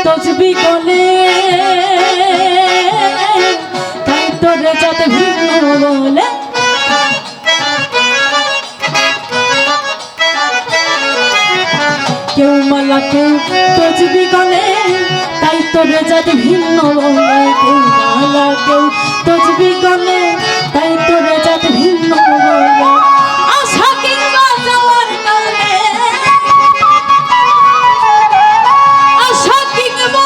তসবি গলে তাই তোরে যত ভিন্ন বলে কেউ মালা কেউ তসবি গলে তাই তোরে যত ভিন্ন বলে কেউ মালা কেউ তসবি গলে তাই তোরে যত ভিন্ন বলে আশা কিংবা যাওয়ার কালে আশা কিংবা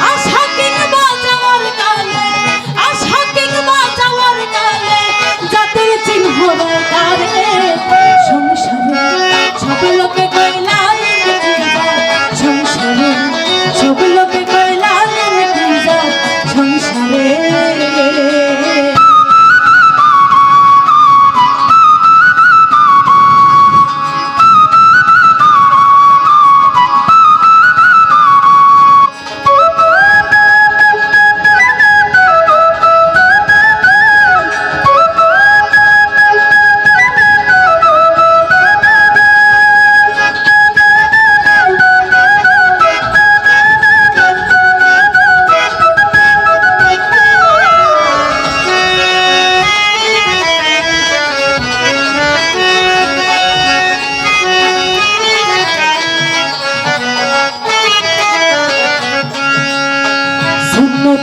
আশা কিংবা যাওয়ার কালে আশা কিংবা যাওয়ার কালে জাতির চিহ্ন কারে সংসারে সব লোকে কইলা সংসারে সব লোকে কইলা সংসারে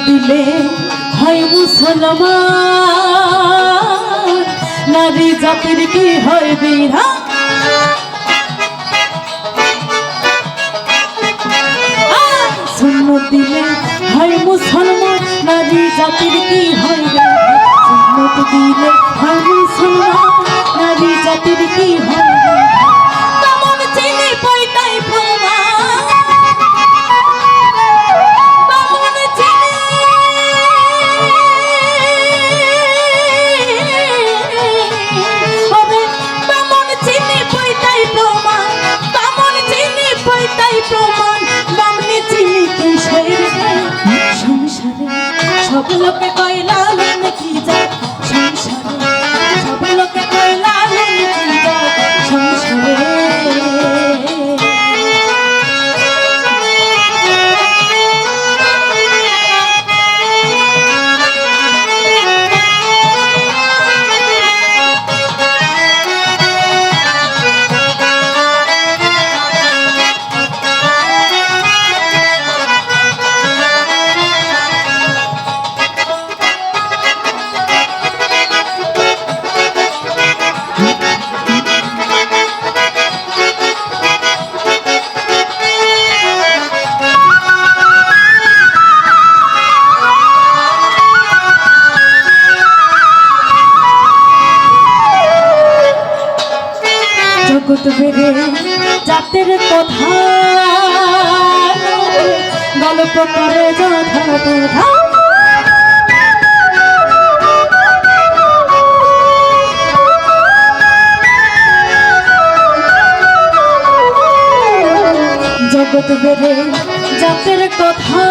দিলে হয় মুসলমান নারী জাতির কি হয় বিরা শূন্য দিলে হয় মুসলমান নারী জাতির কি হয় শূন্য দিলে হয় মুসলমান নারী জাতির কি হয় তেমন চিনি পয়তাই সব লোকে কইলা কি যায় সংসারে সব লোকে কইলা কি যায় সংসারে জগৎ বেড়ে জাতের কথা গল্প করে যথা তথা জগৎ বেড়ে জাতের কথা